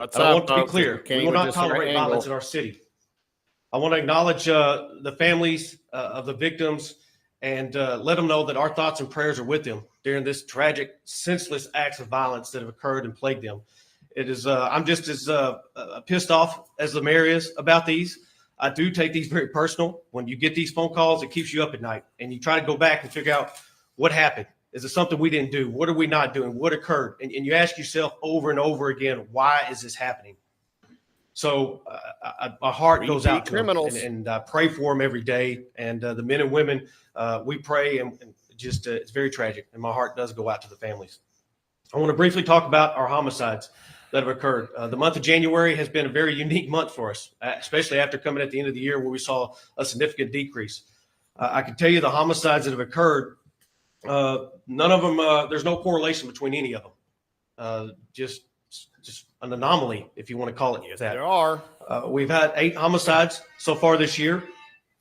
What's I up, want to be folks? clear. We King will with not this tolerate angle. violence in our city. I want to acknowledge the families of the victims and let them know that our thoughts and prayers are with them during this tragic, senseless acts of violence that have occurred and plagued them. It is. I'm just as pissed off as the mayor is about these. I do take these very personal. When you get these phone calls, it keeps you up at night, and you try to go back and figure out what happened. Is it something we didn't do? What are we not doing? What occurred? And you ask yourself over and over again, why is this happening? So my heart goes out to criminals. them, and I pray for them every day. And the men and women, we pray, and just it's very tragic. And my heart does go out to the families. I want to briefly talk about our homicides that have occurred. The month of January has been a very unique month for us, especially after coming at the end of the year where we saw a significant decrease. I can tell you the homicides that have occurred, none of them, there's no correlation between any of them. Just an anomaly, if you want to call it that. There are. We've had 8 homicides so far this year.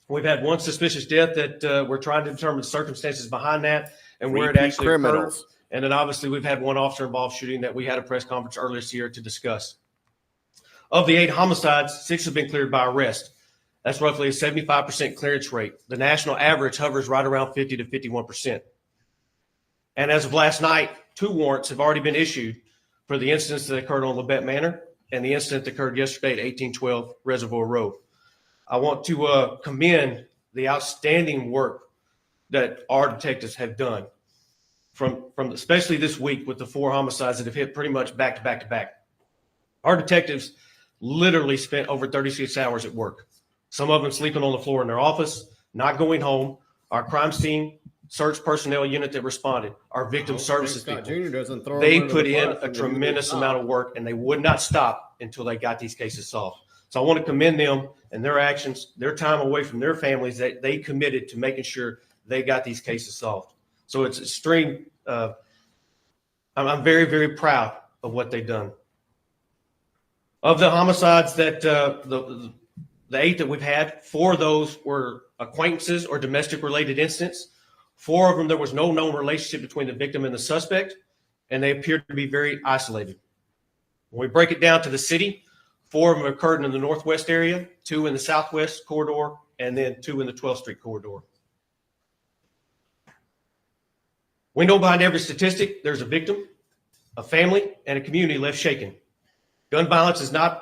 We've had 1 suspicious death that we're trying to determine the circumstances behind that and where it Repeat actually criminals. occurred. And then obviously we've had 1 officer-involved shooting that we had a press conference earlier this year to discuss. Of the 8 homicides, 6 have been cleared by arrest. That's roughly a 75% clearance rate. The national average hovers right around 50 to 51%. And as of last night, 2 warrants have already been issued for the incidents that occurred on Labette Manor and the incident that occurred yesterday at 1812 Reservoir Road. I want to commend the outstanding work that our detectives have done from especially this week with the 4 homicides that have hit pretty much back to back to back. Our detectives literally spent over 36 hours at work. Some of them sleeping on the floor in their office, not going home. Our crime scene search personnel unit that responded, our victim services people, they put in a tremendous amount of work, and they would not stop until they got these cases solved. So I want to commend them and their actions, their time away from their families, that they committed to making sure they got these cases solved. So it's extreme. I'm very, very proud of what they've done. Of the homicides that the 8 that we've had, 4 of those were acquaintances or domestic related incidents. 4 of them, there was no known relationship between the victim and the suspect, and they appeared to be very isolated. When we break it down to the city, 4 of them occurred in the northwest area, 2 in the southwest corridor, and then 2 in the 12th Street corridor. We know behind every statistic, there's a victim, a family, and a community left shaken. Gun violence is not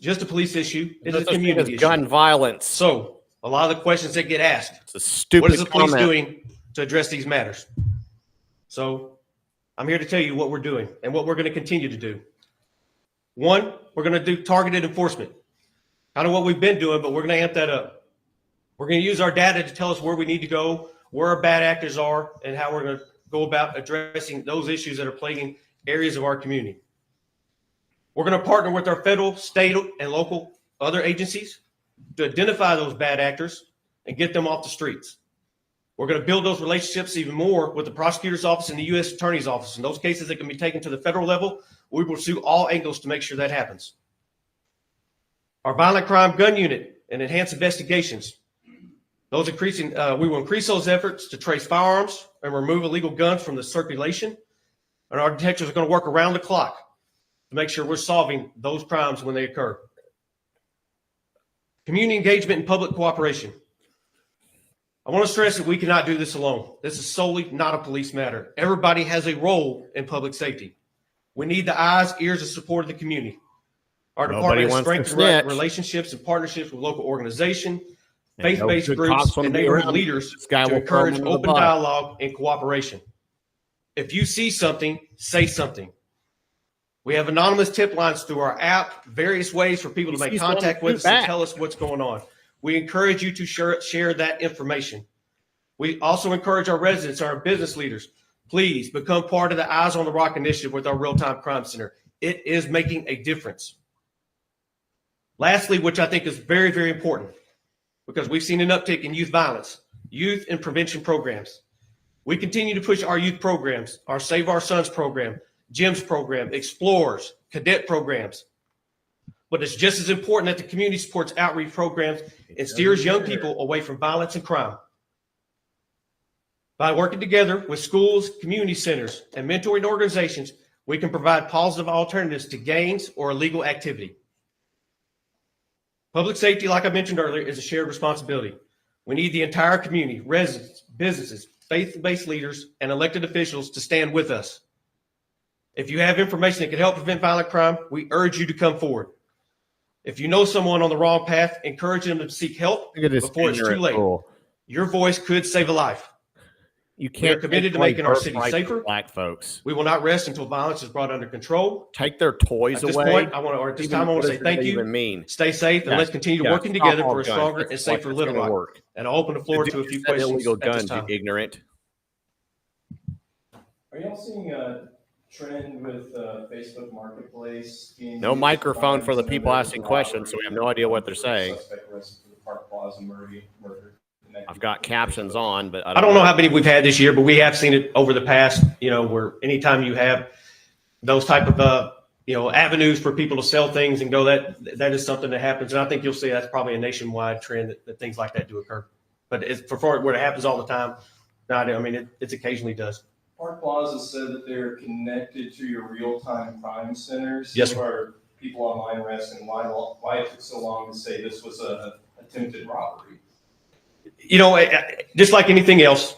just a police issue. It is a community issue. Gun violence. So a lot of the questions that get asked, It's a stupid what is the police comment. doing to address these matters? So I'm here to tell you what we're doing and what we're going to continue to do. 1, we're going to do targeted enforcement. Kind of what we've been doing, but we're going to amp that up. We're going to use our data to tell us where we need to go, where our bad actors are, and how we're going to go about addressing those issues that are plaguing areas of our community. We're going to partner with our federal, state, and local other agencies to identify those bad actors and get them off the streets. We're going to build those relationships even more with the prosecutor's office and the U.S. Attorney's office. And those cases that can be taken to the federal level, we will pursue all angles to make sure that happens. Our violent crime gun unit and enhanced investigations. Those increasing, we will increase those efforts to trace firearms and remove illegal guns from the circulation. And our detectives are going to work around the clock to make sure we're solving those crimes when they occur. Community engagement and public cooperation. I want to stress that we cannot do this alone. This is solely not a police matter. Everybody has a role in public safety. We need the eyes, ears, and support of the community. Our department has strengthened relationships and partnerships with local organizations, faith-based groups, and neighborhood leaders to encourage open dialogue and cooperation. If you see something, say something. We have anonymous tip lines through our app, various ways for people to make contact with us and tell us what's going on. We encourage you to share that information. We also encourage our residents, our business leaders, please become part of the Eyes on the Rock initiative with our Real-Time Crime Center. It is making a difference. Lastly, which I think is very, very important, because we've seen an uptick in youth violence, youth and prevention programs. We continue to push our youth programs, our Save Our Sons program, GEMS program, Explorers, cadet programs. But it's just as important that the community supports outreach programs and steers young people away from violence and crime. By working together with schools, community centers, and mentoring organizations, We can provide positive alternatives to gangs or illegal activity. Public safety, like I mentioned earlier, is a shared responsibility. We need the entire community, residents, businesses, faith-based leaders, and elected officials to stand with us. If you have information that can help prevent violent crime, we urge you to come forward. If you know someone on the wrong path, encourage them to seek help before it's too late. Your voice could save a life. You can't. We are committed to making our city safer. Black folks. We will not rest until violence is brought under control. Take their toys away. At this time, I want to say thank you. Stay safe, and let's continue working together for a stronger and safer Little Rock. And I'll open the floor to a few questions. Illegal guns, you ignorant. Are y'all seeing a trend with Facebook Marketplace? No microphone for the people asking questions, so we have no idea what they're saying. I've got captions on, but I don't know how many we've had this year, but we have seen it over the past, where anytime you have those type of, avenues for people to sell things and go, that is something that happens. And I think you'll see that's probably a nationwide trend that things like that do occur. But it's for where it happens all the time. It occasionally does. Park Plaza said that they're connected to your real-time crime centers. Yes, sir. Where people online were asking why it took so long to say this was an attempted robbery. Just like anything else,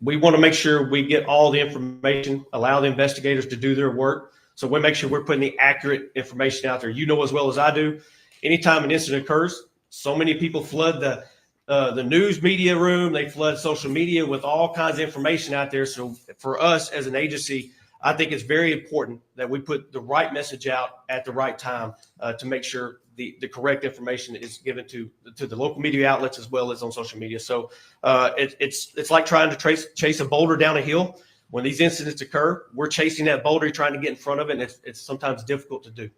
we want to make sure we get all the information, allow the investigators to do their work. So we make sure we're putting the accurate information out there. As well as I do, anytime an incident occurs, so many people flood the news media room, they flood social media with all kinds of information out there. So for us as an agency, I think it's very important that we put the right message out at the right time to make sure the correct information is given to the local media outlets as well as on social media. So it's like trying to chase a boulder down a hill. When these incidents occur, we're chasing that boulder, trying to get in front of it, and it's sometimes difficult to do.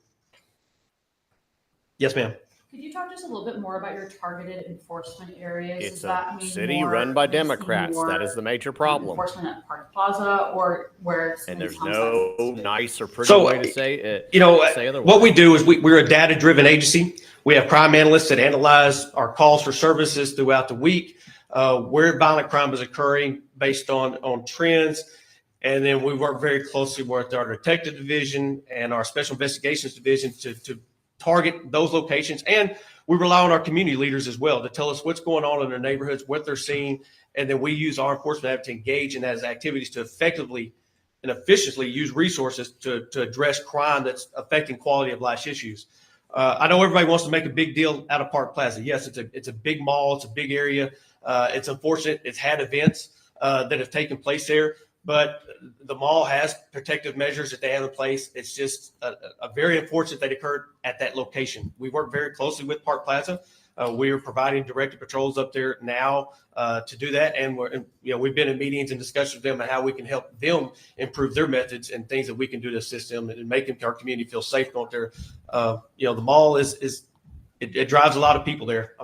Yes, ma'am. Could you talk just a little bit more about your targeted enforcement areas? It's a city run by Democrats. That is the major problem. Enforcement at Park Plaza or where it's and there's no nice or pretty way to say it. What we do is we're a data-driven agency. We have crime analysts that analyze our calls for services throughout the week, where violent crime is occurring based on trends. And then we work very closely with our detective division and our special investigations division to target those locations. And we rely on our community leaders as well to tell us what's going on in their neighborhoods, what they're seeing. And then we use our enforcement to engage in those activities to effectively and efficiently use resources to address crime that's affecting quality of life issues. I know everybody wants to make a big deal out of Park Plaza. Yes, it's a big mall. It's a big area. It's unfortunate. It's had events that have taken place there. But the mall has protective measures that they have in place. It's just a very unfortunate that occurred at that location. We work very closely with Park Plaza. We are providing directed patrols up there now to do that. And we've been in meetings and discussions with them on how we can help them improve their methods and things that we can do to assist them and make our community feel safe out there. The mall it drives a lot of people there.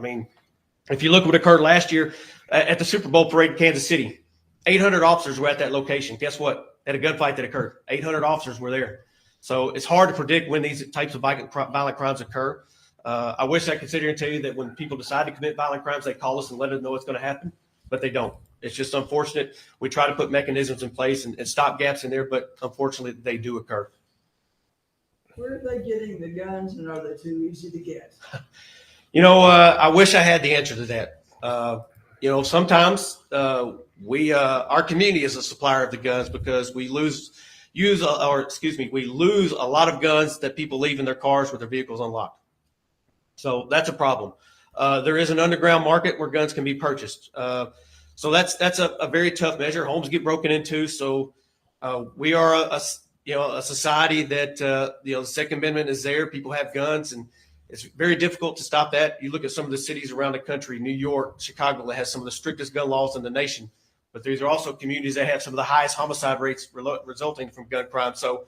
If you look what occurred last year at the Super Bowl parade in Kansas City, 800 officers were at that location. Guess what? At a gunfight that occurred, 800 officers were there. So it's hard to predict when these types of violent crimes occur. I wish I could sit here and tell you that when people decide to commit violent crimes, they call us and let us know what's going to happen, but they don't. It's just unfortunate. We try to put mechanisms in place and stop gaps in there, but unfortunately they do occur. Where are they getting the guns, and are they too easy to get? I wish I had the answer to that. Sometimes our community is a supplier of the guns because we lose a lot of guns that people leave in their cars with their vehicles unlocked. So that's a problem. There is an underground market where guns can be purchased. So that's a very tough measure. Homes get broken into. So we are a society that the Second Amendment is there. People have guns, and it's very difficult to stop that. You look at some of the cities around the country, New York, Chicago, that has some of the strictest gun laws in the nation. But these are also communities that have some of the highest homicide rates resulting from gun crime. So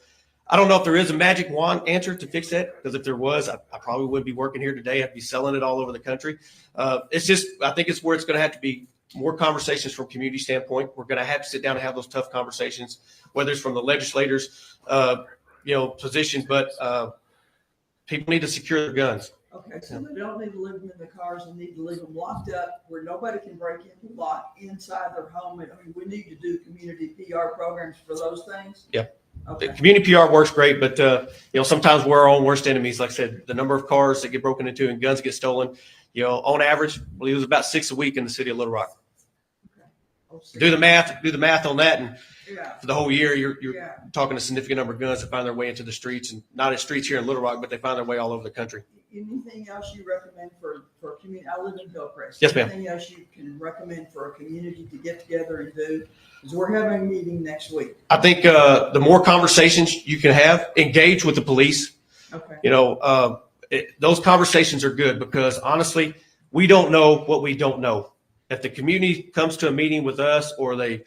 I don't know if there is a magic wand answer to fix that, because if there was, I probably wouldn't be working here today. I'd be selling it all over the country. I think it's where it's going to have to be more conversations from a community standpoint. We're going to have to sit down and have those tough conversations, whether it's from the legislators, position, but people need to secure their guns. Okay, so they don't need to leave them in the cars and need to leave them locked up where nobody can break in, lock inside their home. We need to do community PR programs for those things. Yeah. Okay. community PR works great, but sometimes we're our own worst enemies. Like I said, the number of cars that get broken into and guns get stolen, on average, we lose about 6 a week in the city of Little Rock. Oh, Do the math on that, and Yeah, for the whole year, you're yeah. talking a significant number of guns that find their way into the streets, and not in streets here in Little Rock, but they find their way all over the country. Anything else you recommend for community? I live in Hillcrest. Yes, ma'am. Anything else you can recommend for a community to get together and do? Because we're having a meeting next week. I think the more conversations you can have, engage with the police. Okay. Those conversations are good because honestly, we don't know what we don't know. If the community comes to a meeting with us, or they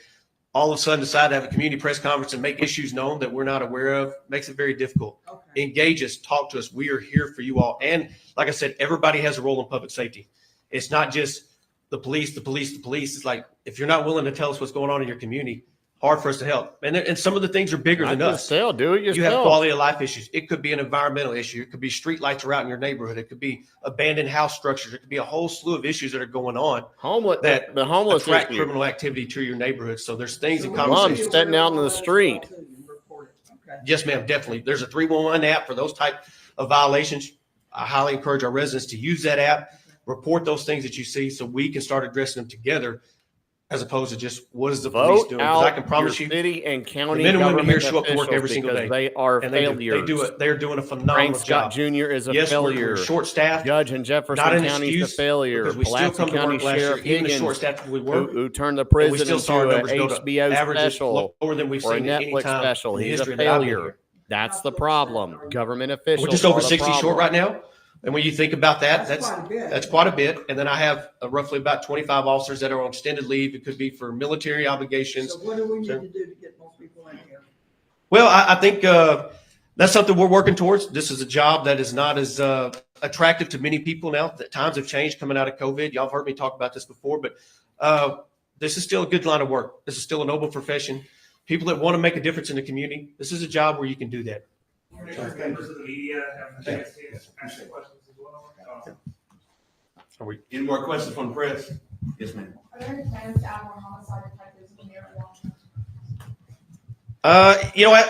all of a sudden decide to have a community press conference and make issues known that we're not aware of, makes it very difficult. Okay. Engage us, talk to us. We are here for you all. And like I said, everybody has a role in public safety. It's not just the police. It's like, if you're not willing to tell us what's going on in your community, hard for us to help. And some of the things are bigger than us. Do it yourself. You have quality of life issues. It could be an environmental issue. It could be street lights are out in your neighborhood. It could be abandoned house structures. It could be a whole slew of issues that are going on The homeless attract issue. criminal activity to your neighborhood. So there's things in So conversation. Mom's standing out in the street. Report it. Okay. Yes, ma'am, definitely. There's a 311 app for those type of violations. I highly encourage our residents to use that app, report those things that you see so we can start addressing them together, as opposed to just what is the police Vote doing? Because I can out promise your you, city and county men and women here government show up to work officials every single because day. they are and failures. they're doing a phenomenal Frank Scott job. Jr. is a Yes, failure. we're short-staffed. Judge in Not Jefferson an County is a excuse, failure. because we still Pulaski come to County work last year, Sheriff even the Higgins, short-staffed we were. who turned the and we prison still saw our into an numbers go to HBO averages special lower than we've or a seen at any Netflix time special. in the He's a history that I've been failure. here. That's the problem. Government officials. We're just over are the 60 short problem. right now. And when you think about that, That's quite a bit. that's quite a bit. And then I have roughly about 25 officers that are on extended leave. It could be for military obligations. So what do we need to do to get more people in here? Well, I think that's something we're working towards. This is a job that is not as attractive to many people now. That times have changed coming out of COVID. Y'all have heard me talk about this before, but this is still a good line of work. This is still a noble profession. People that want to make a difference in the community, this is a job where you can do that. Members of the media have a chance to ask questions as well. Any more questions from the press? Yes, ma'am. Are there any plans to add more homicide detectives in the area?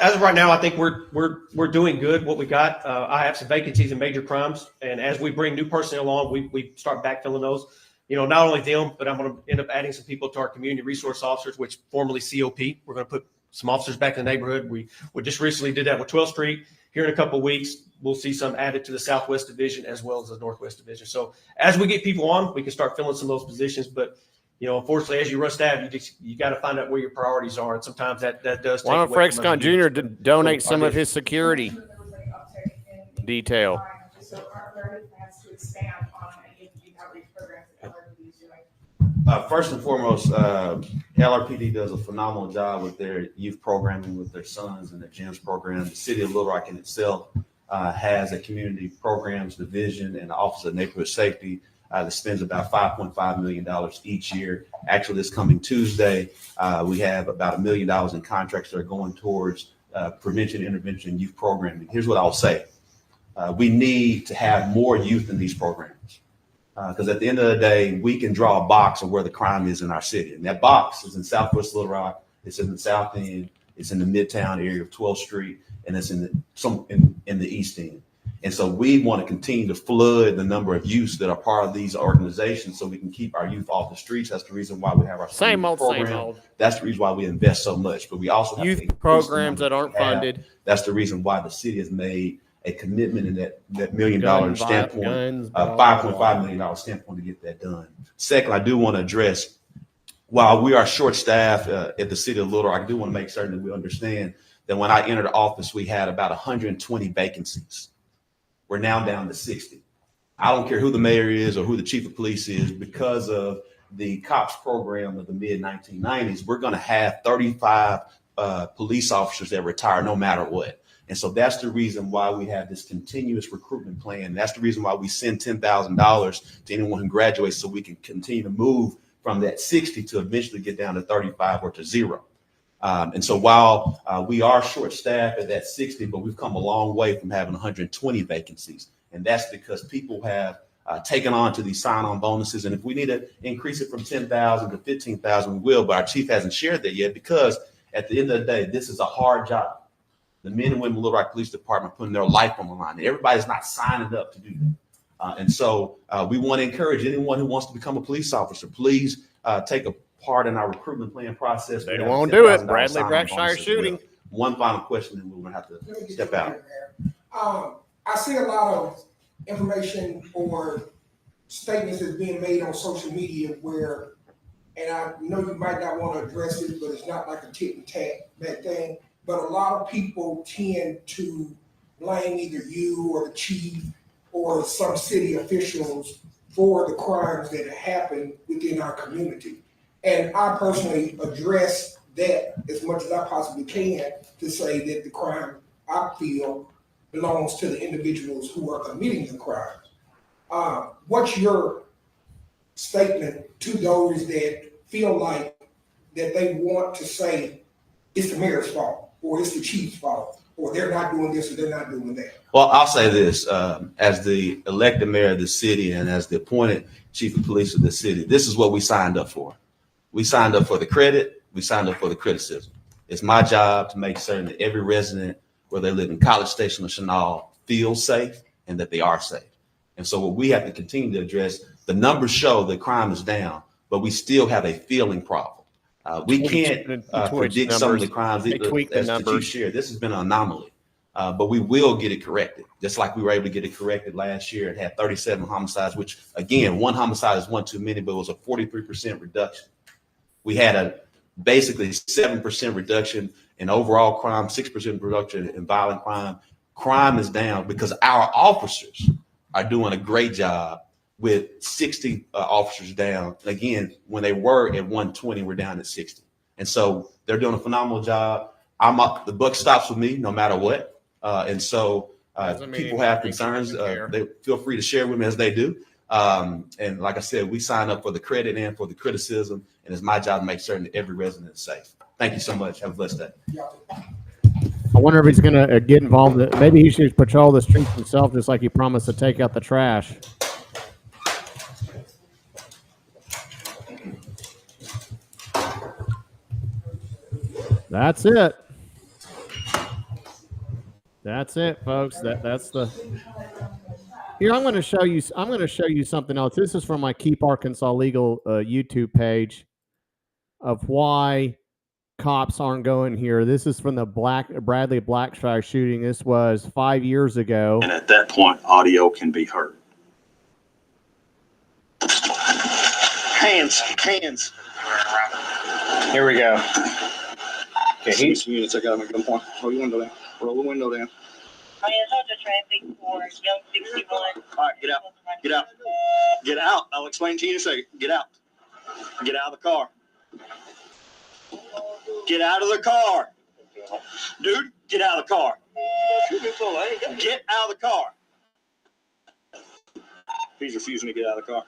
As of right now, I think we're doing good. What we got, I have some vacancies in major crimes, and as we bring new personnel along, we start backfilling those. Not only them, but I'm going to end up adding some people to our community resource officers, which formerly COP. We're going to put some officers back in the neighborhood. We just recently did that with 12th Street. Here in a couple of weeks, we'll see some added to the Southwest Division as well as the Northwest Division. So as we get people on, we can start filling some of those positions. But unfortunately, as you run staff, you got to find out where your priorities are, and sometimes that does. Why don't Frank Scott Jr. donate some of his security There was an uptick in detail? crime. So are there any plans to expand on any of the outreach programs that LRPD is doing? First and foremost, LRPD does a phenomenal job with their youth programming with their sons and their GEMS program. The city of Little Rock in itself has a community programs division and the Office of Neighborhood Safety that spends about $5.5 million each year. Actually, this coming Tuesday, we have about $1 million in contracts that are going towards prevention, intervention, and youth programming. Here's what I'll say. We need to have more youth in these programs. Because at the end of the day, we can draw a box of where the crime is in our city. And that box is in Southwest Little Rock, it's in the South End, it's in the Midtown area of 12th Street, and it's in the East End. And so we want to continue to flood the number of youths that are part of these organizations so we can keep our youth off the streets. That's the reason why we have our Same old, program. same old. That's the reason why we invest so much. But we also have to Youth increase programs the that number aren't funded. That's the reason why the city has made a commitment in that $1 million standpoint, Guns, $5.5 million standpoint to get that done. Second, I do want to address, while we are short-staffed at the city of Little Rock, I do want to make certain that we understand that when I entered the office, we had about 120 vacancies. We're now down to 60. I don't care who the mayor is or who the chief of police is, because of the COPS program of the mid-1990s, we're going to have 35 police officers that retire no matter what. And so that's the reason why we have this continuous recruitment plan. That's the reason why we send $10,000 to anyone who graduates, so we can continue to move from that 60 to eventually get down to 35 or to 0. And so while we are short staffed at that 60, but we've come a long way from having 120 vacancies. And that's because people have taken on to these sign-on bonuses. And if we need to increase it from 10,000 to 15,000, we will. But our chief hasn't shared that yet, because at the end of the day, this is a hard job. the men and women of Little Rock Police Department putting their life on the line. And everybody's not signing up to do that. And so we want to encourage anyone who wants to become a police officer, please take a part in our recruitment plan process. They We have a won't do it. $10,000 Bradley sign-on Blackshire bonus as well. shooting. One final question, and we're going to have to step out. I see a lot of information or statements that's being made on social media where, and I know you might not want to address it, but it's not like a tit and tat that thing, but a lot of people tend to blame either you or the chief or some city officials for the crimes that have happened within our community. And I personally address that as much as I possibly can to say that the crime, I feel, belongs to the individuals who are committing the crimes. What's your statement to those that feel like that they want to say it's the mayor's fault or it's the chief's fault or they're not doing this or they're not doing that? Well, I'll say this, as the elected mayor of the city and as the appointed chief of police of the city, this is what we signed up for. We signed up for the credit. We signed up for the criticism. It's my job to make certain that every resident, whether they live in College Station or Chenal, feels safe and that they are safe. And so what we have to continue to address, the numbers show that crime is down, but we still have a feeling problem. We can't predict some of the crimes as the chief shared. This has been an anomaly, but we will get it corrected. Just like we were able to get it corrected last year and had 37 homicides, which again, one homicide is one too many, but it was a 43% reduction. We had a basically 7% reduction in overall crime, 6% reduction in violent crime. Crime is down because our officers are doing a great job with 60 officers down. Again, when they were at 120, we're down at 60. And so they're doing a phenomenal job. The buck stops with me no matter what. And so people have concerns. They feel free to share with me as they do. And like I said, we sign up for the credit and for the criticism, and it's my job to make certain that every resident is safe. Thank you so much. Have a blessed day. I wonder if he's going to get involved. Maybe he should patrol the streets himself, just like he promised to take out the trash. That's it. That's it, folks. That's the. Here, I'm going to show you. I'm going to show you something else. This is from my Keep Arkansas Legal YouTube page of why cops aren't going here. This is from the Bradley Blackshire shooting. This was 5 years ago. And at that point, audio can be heard. Hands. Here we go. Okay, he's units. I got him at gunpoint. Roll the window down. Roll the window down. Traffic for Young 61. All right, get out. Get out. Get out. I'll explain to you in a second. Get out. Get out of the car. Get out of the car. Dude, get out of the car. Get out of the car. He's refusing to get out of the car.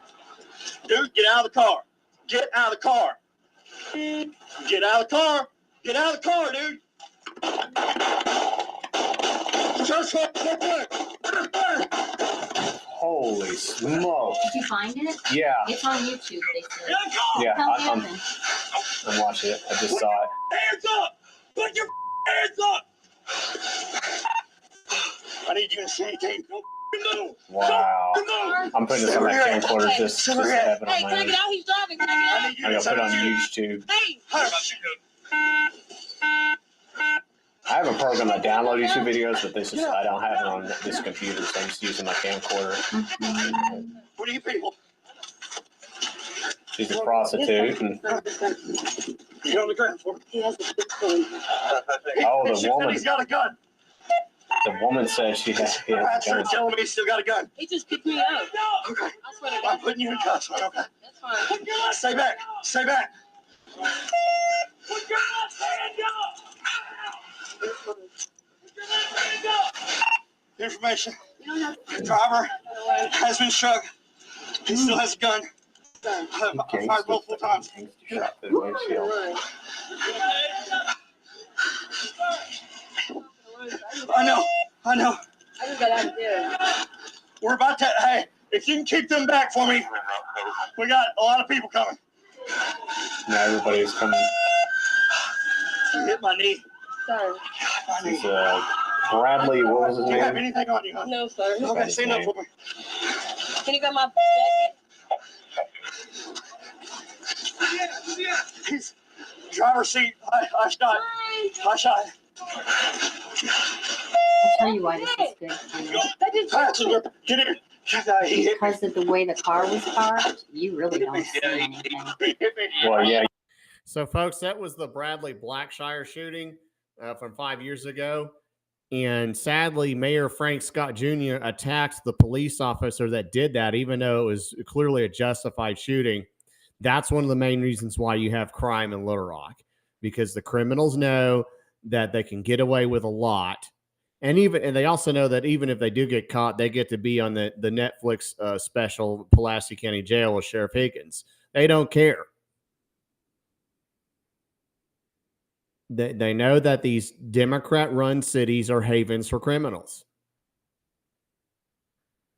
Dude, get out of the car. Get out of the car. Get out of the car. Get out of the car, dude. Holy smoke. Did you find it? Yeah. It's on YouTube, they said. Yeah, I'm watching it. I just saw it. Hands up! Put your hands up! I need you to say anything. Wow. I'm putting this on my camcorder just to have it on my own. Out? He's driving. Can I I'm going to put it on YouTube. I have a program that download YouTube videos, but this is I don't have it on this computer, so I'm just using my camcorder. What are you people? She's a prostitute. And you on the ground for me? Oh, the woman. He's got a gun. The woman says she has a gun. Telling me he's still got a gun. He just picked me up. Okay. I swear to God. I'm putting you in cuffs. Okay. That's fine. Stay back. Stay back. Put your hand up. Information. The driver has been struck. He still has a gun. I fired multiple times. I know. I just got out of there. We're about to. Hey, if you can keep them back for me, we got a lot of people coming. Now everybody's coming. You hit my knee. Sir. This is Bradley, what was his name? anything on you? No, sir. Okay, say no for me. Can you grab my jacket? Driver's seat, I shot. I shot. I'll tell you why this is good for you. Get in. Because of the way the car was parked, you really don't see anything. Well, yeah, So, folks, that was the Bradley Blackshire shooting from 5 years ago. And sadly, Mayor Frank Scott Jr. attacked the police officer that did that, even though it was clearly a justified shooting. That's one of the main reasons why you have crime in Little Rock, because the criminals know that they can get away with a lot. And they also know that even if they do get caught, they get to be on the Netflix special, Pulaski County Jail with Sheriff Higgins. They don't care. They know that these Democrat-run cities are havens for criminals.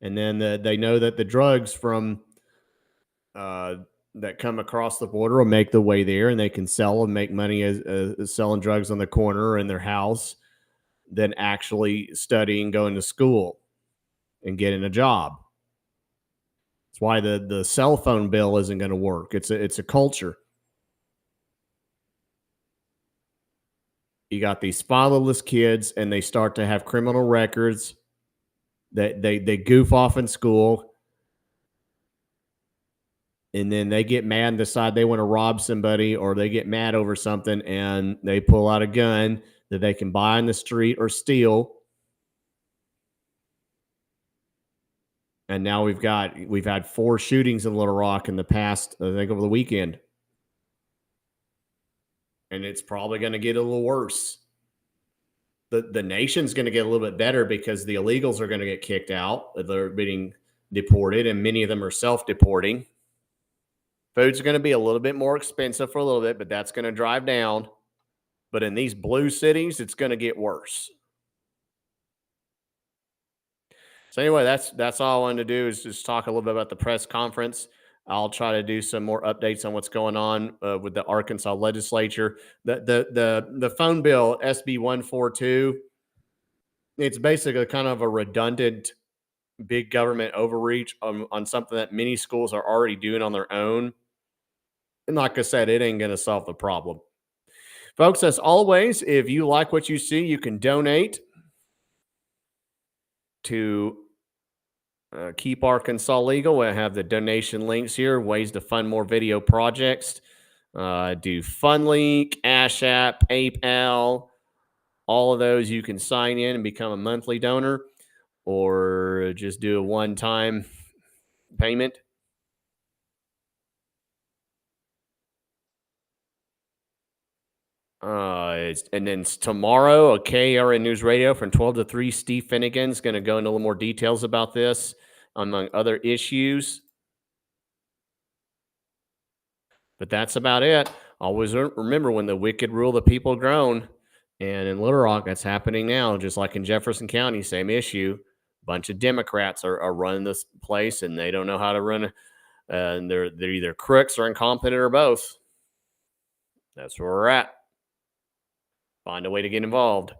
And then they know that the drugs from that come across the border will make the way there, and they can sell and make money as selling drugs on the corner in their house than actually studying, going to school, and getting a job. That's why the cell phone bill isn't going to work. It's a culture. You got these fatherless kids, and they start to have criminal records. They goof off in school, and then they get mad and decide they want to rob somebody, or they get mad over something, and they pull out a gun that they can buy on the street or steal. And now we've had 4 shootings in Little Rock in the past, I think, over the weekend. And it's probably going to get a little worse. The nation's going to get a little bit better because the illegals are going to get kicked out. They're being deported, and many of them are self-deporting. Food's going to be a little bit more expensive for a little bit, but that's going to drive down. But in these blue cities, it's going to get worse. So anyway, that's all I wanted to do is just talk a little bit about the press conference. I'll try to do some more updates on what's going on with the Arkansas legislature. The phone bill, SB 142, it's basically kind of a redundant big government overreach on something that many schools are already doing on their own. And like I said, it ain't going to solve the problem. Folks, as always, if you like what you see, you can donate to Keep Arkansas Legal. I have the donation links here, ways to fund more video projects. Do FundLink, Cash App, PayPal, all of those. You can sign in and become a monthly donor, or just do a one-time payment. And then tomorrow, KRN News Radio from 12 to 3, Steve Finnegan's going to go into a little more details about this, among other issues. But that's about it. Always remember, when the wicked rule, the people groan. And in Little Rock, that's happening now, just like in Jefferson County, same issue. A bunch of Democrats are running this place, and they don't know how to run it. And they're either crooks or incompetent or both. That's where we're at. Find a way to get involved.